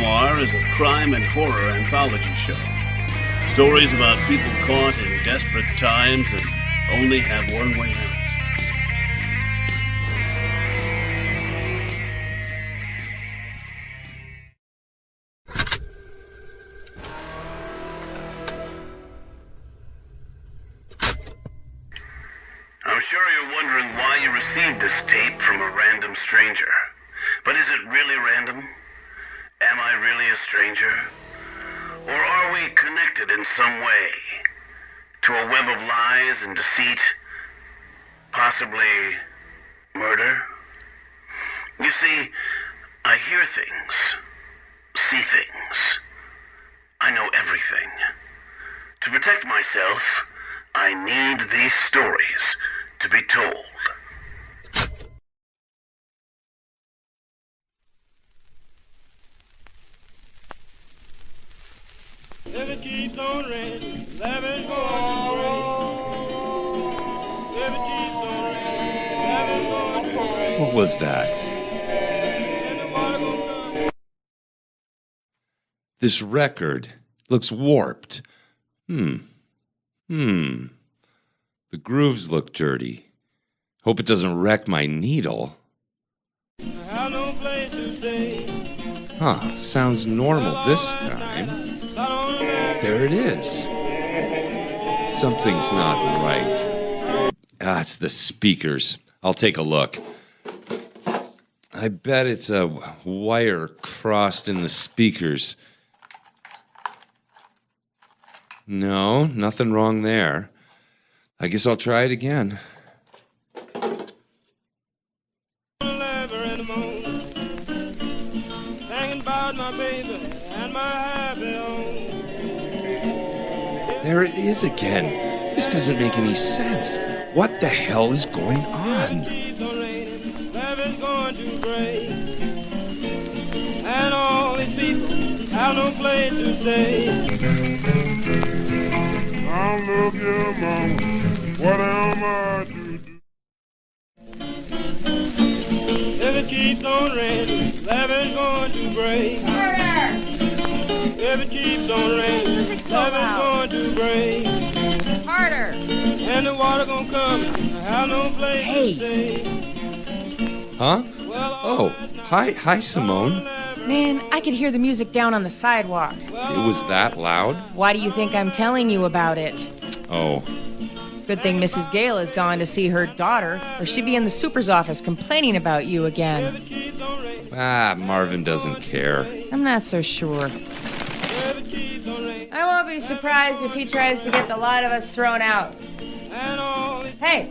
Memoir is a crime and horror anthology show. Stories about people caught in desperate times and only have one way out. I'm sure you're wondering why you received this tape from a random stranger. But is it really random? Am I really a stranger? Or are we connected in some way to a web of lies and deceit? Possibly murder? You see, I hear things, see things. I know everything. To protect myself, I need these stories to be told. If it keeps on raining, lemon's going to rain. If it keeps on raining, lemon's going to rain. What was that? And the water gonna come. This record looks warped. The grooves look dirty. Hope it doesn't wreck my needle. I have no place to stay. Huh, sounds normal this time. There it is. Something's not right. Ah, it's the speakers. I'll take a look. I bet it's a wire crossed in the speakers. No, nothing wrong there. I guess I'll try it again. Thinking about my baby and my happy home. There it is again. This doesn't make any sense. What the hell is going on? Keeps on raining, lemon's going to break. And all these people have no place to stay. Now look here, mama, what am I to do? If it keeps on raining, lemon's going to break. Murder! If it keeps on raining, Music's so lemon's loud. going to break. Harder! And the water gonna come, I have no place Hey. to stay. Huh? Well, Oh, hi, Simone. Man, I could hear the music down on the sidewalk. It was that loud? Why do you think I'm telling you about it? Oh, Good thing Mrs. Gale has gone to see her daughter, or she'd be in the super's office complaining about you again. Marvin doesn't care. I'm not so sure. I won't be surprised if he tries to get the lot of us thrown out. Hey,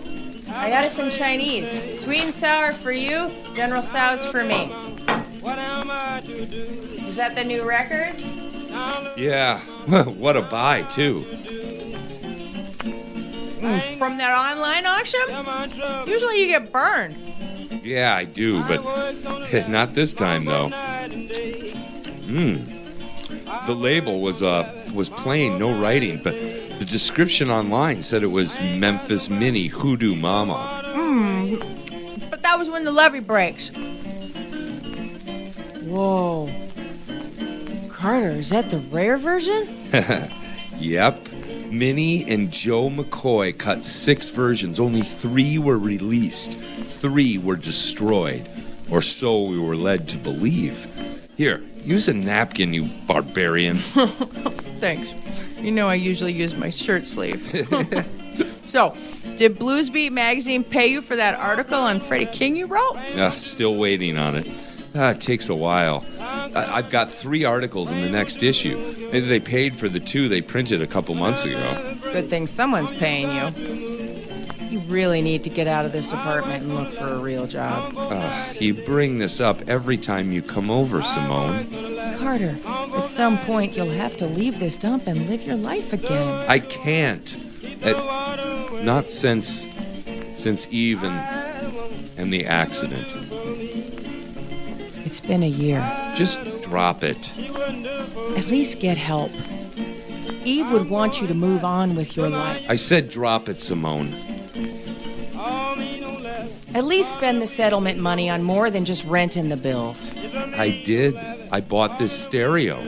I got us some Chinese. Sweet and sour for you, General Tso's for me. What am I to do? Is that the new record? Yeah, what a buy, too. From that online auction? Am I trouble? Usually you get burned. Yeah, I do, but not this time, though. The label was plain, no writing, but the description online said it was Memphis Mini Hoodoo Mama. But that was when the levee breaks. Whoa. Carter, is that the rare version? Yep. Minnie and Joe McCoy cut 6 versions. Only 3 were released. 3 were destroyed. Or so we were led to believe. Here, use a napkin, you barbarian. Thanks. You know I usually use my shirt sleeve. So, did Bluesbeat magazine pay you for that article on Freddie King you wrote? Still waiting on it. It takes a while. I've got 3 articles in the next issue. Maybe they paid for the 2 they printed a couple months ago. Good thing someone's paying you. You really need to get out of this apartment and look for a real job. You bring this up every time you come over, Simone. Carter, at some point you'll have to leave this dump and live your life again. I can't. Not since Eve and the accident. It's been a year. Just drop it. At least get help. Eve would want you to move on with your life. I said drop it, Simone. At least spend the settlement money on more than just rent and the bills. I did. I bought this stereo.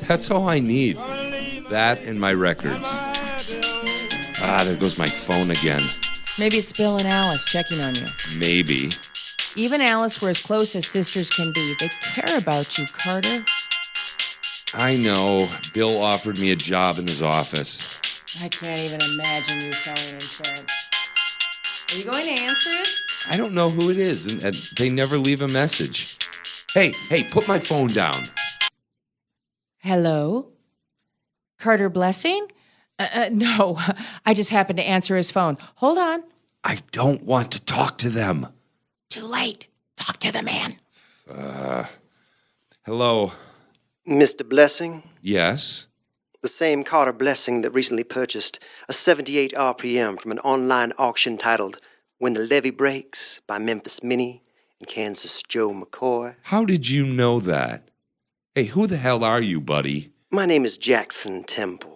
That's all I need. That and my records. There goes my phone again. Maybe it's Bill and Alice checking on you. Maybe. Even Alice were as close as sisters can be. They care about you, Carter. I know. Bill offered me a job in his office. I can't even imagine you selling insurance. Are you going to answer it? I don't know who it is, and they never leave a message. Hey, put my phone down. Hello? Carter Blessing? No, I just happened to answer his phone. Hold on. I don't want to talk to them. Too late. Talk to the man. Hello. Mr. Blessing? Yes? The same Carter Blessing that recently purchased a 78 RPM from an online auction titled When the Levee Breaks by Memphis Minnie and Kansas Joe McCoy. How did you know that? Hey, who the hell are you, buddy? My name is Jackson Temple.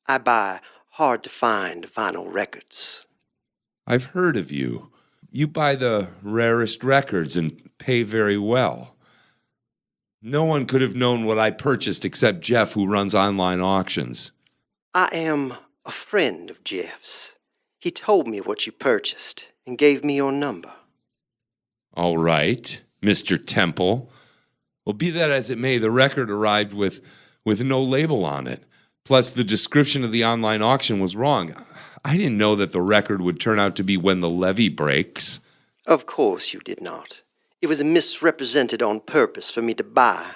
I buy hard-to-find vinyl records. I've heard of you. You buy the rarest records and pay very well. No one could have known what I purchased except Jeff, who runs online auctions. I am a friend of Jeff's. He told me what you purchased and gave me your number. All right, Mr. Temple. Well, be that as it may, the record arrived with no label on it. Plus, the description of the online auction was wrong. I didn't know that the record would turn out to be When the Levee Breaks. Of course you did not. It was misrepresented on purpose for me to buy.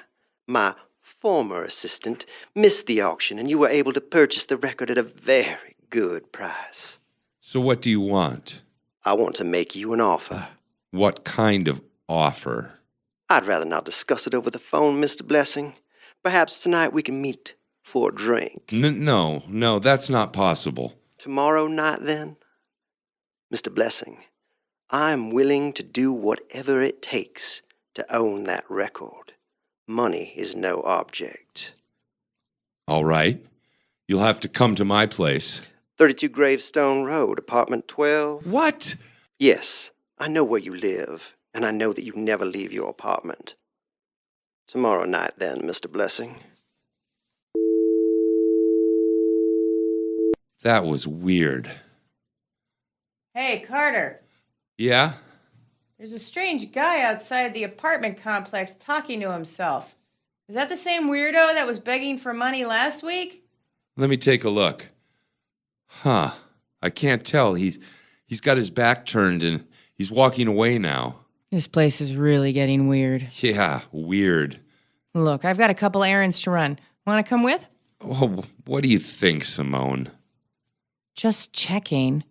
My former assistant missed the auction, and you were able to purchase the record at a very good price. So what do you want? I want to make you an offer. What kind of offer? I'd rather not discuss it over the phone, Mr. Blessing. Perhaps tonight we can meet for a drink. No, that's not possible. Tomorrow night, then? Mr. Blessing, I'm willing to do whatever it takes to own that record. Money is no object. All right. You'll have to come to my place. 32 Gravestone Road, apartment 12. What? Yes, I know where you live, and I know that you never leave your apartment. Tomorrow night, then, Mr. Blessing. That was weird. Hey, Carter. Yeah? There's a strange guy outside the apartment complex talking to himself. Is that the same weirdo that was begging for money last week? Let me take a look. Huh. I can't tell. He's got his back turned and he's walking away now. This place is really getting weird. Yeah, weird. Look, I've got a couple errands to run. Want to come with? Oh, what do you think, Simone? Just checking.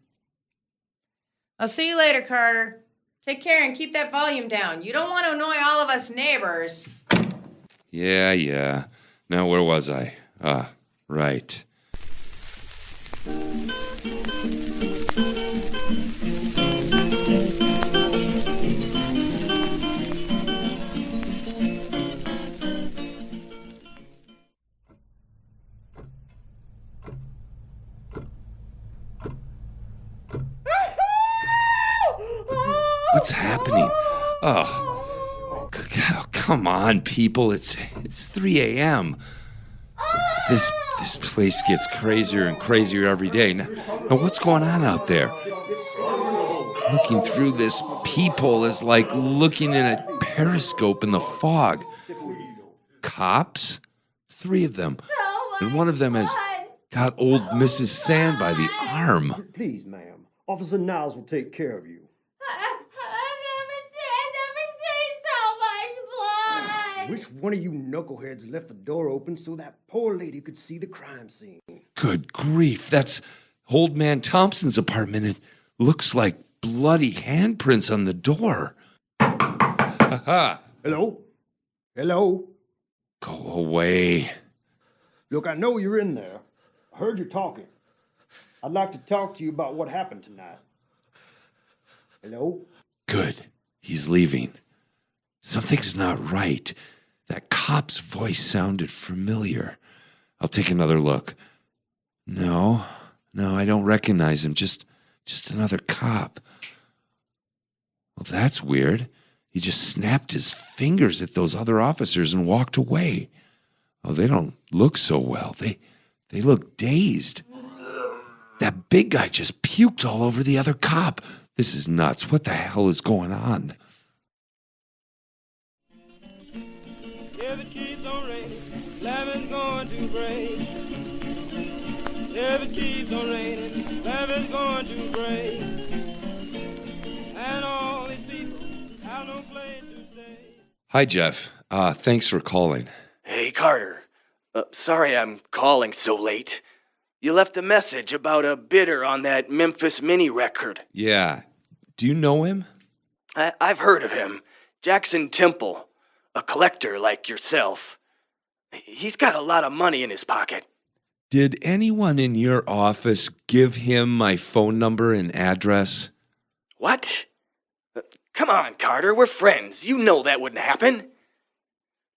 I'll see you later, Carter. Take care and keep that volume down. You don't want to annoy all of us neighbors. Yeah. Now, where was I? Right. What's happening? Oh, come on, people. It's 3 a.m. This place gets crazier and crazier every day. Now, what's going on out there? Looking through this peephole is like looking in a periscope in the fog. Cops? 3 of them. And one of them has got old Mrs. Sand by the arm. Please, ma'am. Officer Niles will take care of you. Which one of you knuckleheads left the door open so that poor lady could see the crime scene? Good grief, that's Old Man Thompson's apartment. It looks like bloody handprints on the door. Ha-ha. Hello? Hello? Go away. Look, I know you're in there. I heard you talking. I'd like to talk to you about what happened tonight. Hello? Good. He's leaving. Something's not right. That cop's voice sounded familiar. I'll take another look. No, I don't recognize him. Just another cop. Well, that's weird. he just snapped his fingers at those other officers and walked away. Oh, they don't look so well. They look dazed. That big guy just puked all over the other cop. This is nuts. What the hell is going on? Yeah, the keys don't rain. Levin's going to break. Yeah, the keys don't rain. Levin's going to break. And all these people have no place to stay. Hi, Jeff. Thanks for calling. Hey, Carter. Sorry I'm calling so late. You left a message about a bidder on that Memphis Mini record. Yeah. Do you know him? I've heard of him. Jackson Temple. A collector like yourself. He's got a lot of money in his pocket. Did anyone in your office give him my phone number and address? What? Come on, Carter. We're friends. You know that wouldn't happen.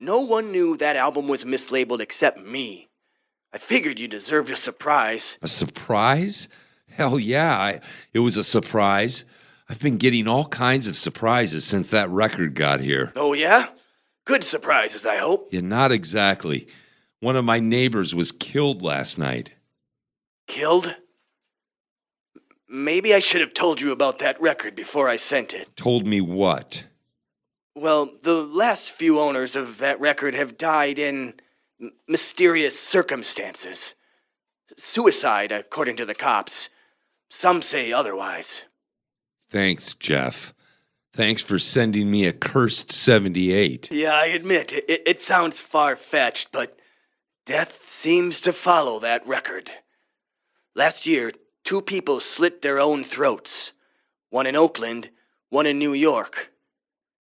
No one knew that album was mislabeled except me. I figured you deserved a surprise. A surprise? Hell yeah, it was a surprise. I've been getting all kinds of surprises since that record got here. Oh, yeah? Good surprises, I hope. Yeah, not exactly. One of my neighbors was killed last night. Killed? Maybe I should have told you about that record before I sent it. Told me what? Well, the last few owners of that record have died in mysterious circumstances. Suicide, according to the cops. Some say otherwise. Thanks, Jeff. Thanks for sending me a cursed 78. Yeah, I admit, it sounds far-fetched, but death seems to follow that record. Last year, 2 people slit their own throats. One in Oakland, one in New York.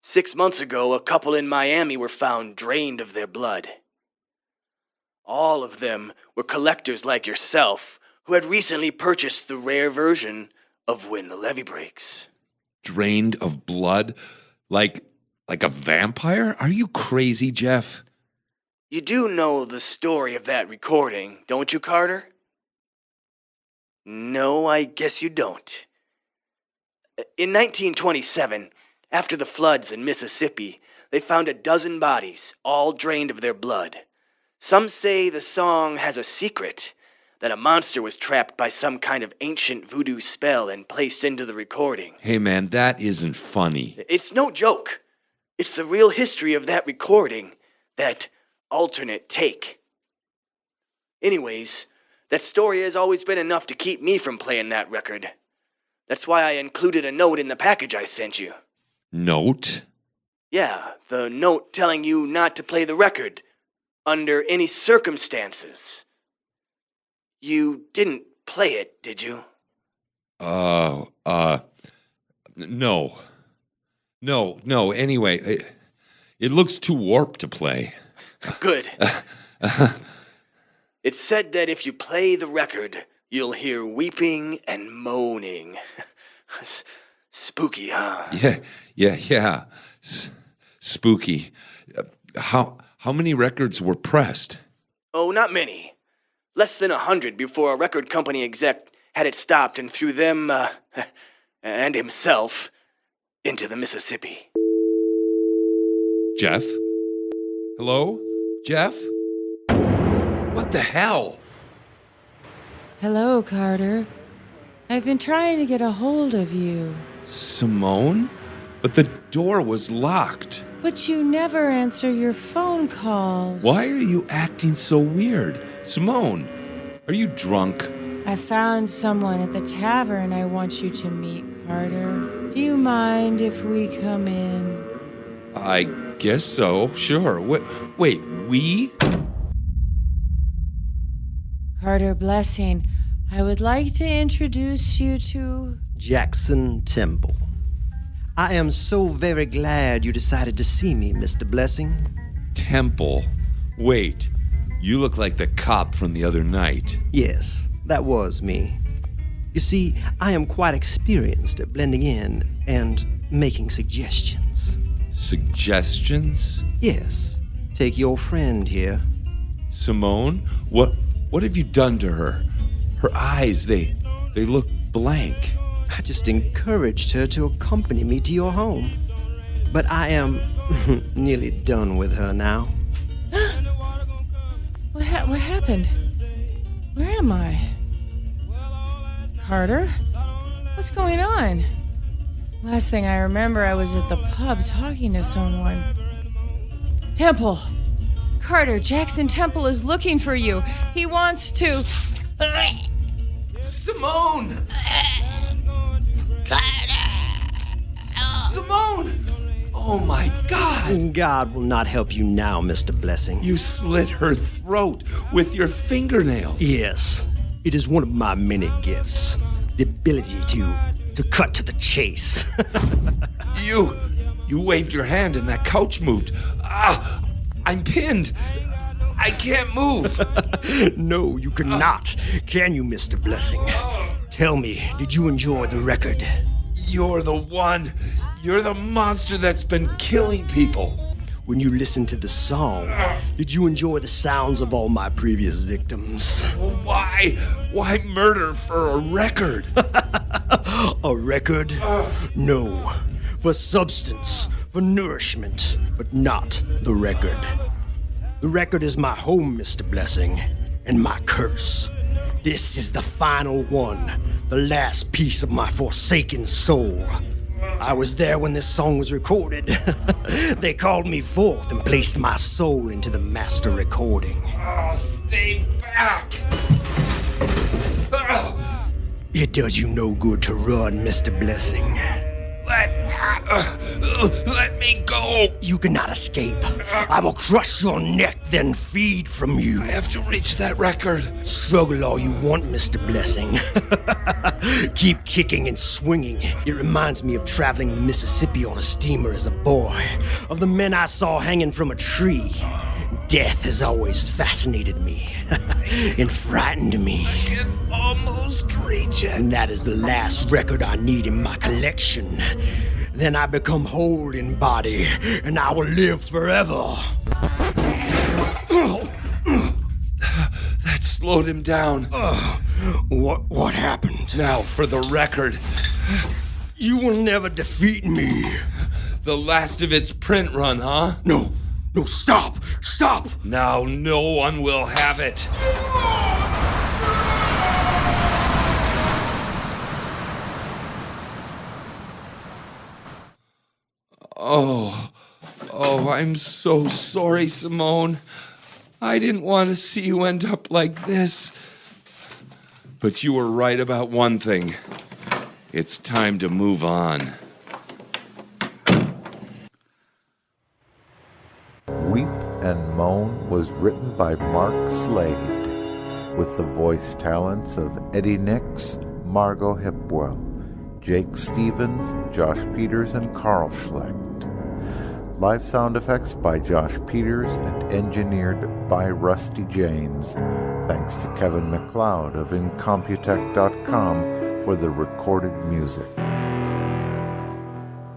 6 months ago, a couple in Miami were found drained of their blood. All of them were collectors like yourself who had recently purchased the rare version of When the Levee Breaks. Drained of blood? Like a vampire? Are you crazy, Jeff? You do know the story of that recording, don't you, Carter? No, I guess you don't. In 1927, after the floods in Mississippi, they found 12 bodies, all drained of their blood. Some say the song has a secret, that a monster was trapped by some kind of ancient voodoo spell and placed into the recording. Hey man, that isn't funny. It's no joke. It's the real history of that recording, that alternate take. Anyways, that story has always been enough to keep me from playing that record. That's why I included a note in the package I sent you. Note? Yeah, the note telling you not to play the record, under any circumstances. You didn't play it, did you? No. No, anyway, it looks too warped to play. Good. It said that if you play the record, you'll hear weeping and moaning. Spooky, huh? Yeah. Spooky. How many records were pressed? Oh, not many. Less than 100 before a record company exec had it stopped and threw them, and himself, into the Mississippi. Jeff? Hello? Jeff? What the hell? Hello, Carter. I've been trying to get a hold of you. Simone? But the door was locked. But you never answer your phone calls. Why are you acting so weird? Simone, are you drunk? I found someone at the tavern I want you to meet, Carter. Do you mind if we come in? I guess so, sure. Wait, we? Carter Blessing, I would like to introduce you to... Jackson Temple. I am so very glad you decided to see me, Mr. Blessing. Temple? Wait, you look like the cop from the other night. Yes, that was me. You see, I am quite experienced at blending in and making suggestions. Suggestions? Yes, take your friend here. Simone? What have you done to her? Her eyes, they look blank. I just encouraged her to accompany me to your home. but I am nearly done with her now. What happened? Where am I? Carter? What's going on? Last thing I remember, I was at the pub talking to someone. Temple! Carter, Jackson Temple is looking for you. He wants to... Simone! Simone! Oh my God! God will not help you now, Mr. Blessing. You slit her throat with your fingernails. Yes, it is one of my many gifts. The ability to cut to the chase. You waved your hand and that couch moved. Ah, I'm pinned. I can't move. No, you cannot. Can you, Mr. Blessing? Tell me, did you enjoy the record? You're the one. You're the monster that's been killing people. When you listened to the song, did you enjoy the sounds of all my previous victims? Why? Why murder for a record? A record? No. For substance, for nourishment, but not the record. The record is my home, Mr. Blessing, and my curse. This is the final one, the last piece of my forsaken soul. I was there when this song was recorded. They called me forth and placed my soul into the master recording. Oh, stay back! It does you no good to run, Mr. Blessing. Let me go! You cannot escape. I will crush your neck, then feed from you. I have to reach that record. Struggle all you want, Mr. Blessing. Keep kicking and swinging. It reminds me of traveling the Mississippi on a steamer as a boy, of the men I saw hanging from a tree. Death has always fascinated me and frightened me. I can almost reach it. And that is the last record I need in my collection. Then I become whole in body, and I will live forever. That slowed him down. What happened? Now for the record. You will never defeat me. The last of its print run, huh? No, stop! Now no one will have it. Oh, I'm so sorry, Simone. I didn't want to see you end up like this. But you were right about one thing. It's time to move on. Weep and Moan was written by Mark Slade, with the voice talents of Eddie Nix, Margot Hipwell, Jake Stevens, Josh Peters, and Carl Schlecht. Live sound effects by Josh Peters and engineered by Rusty James. Thanks to Kevin MacLeod of Incomputech.com for the recorded music.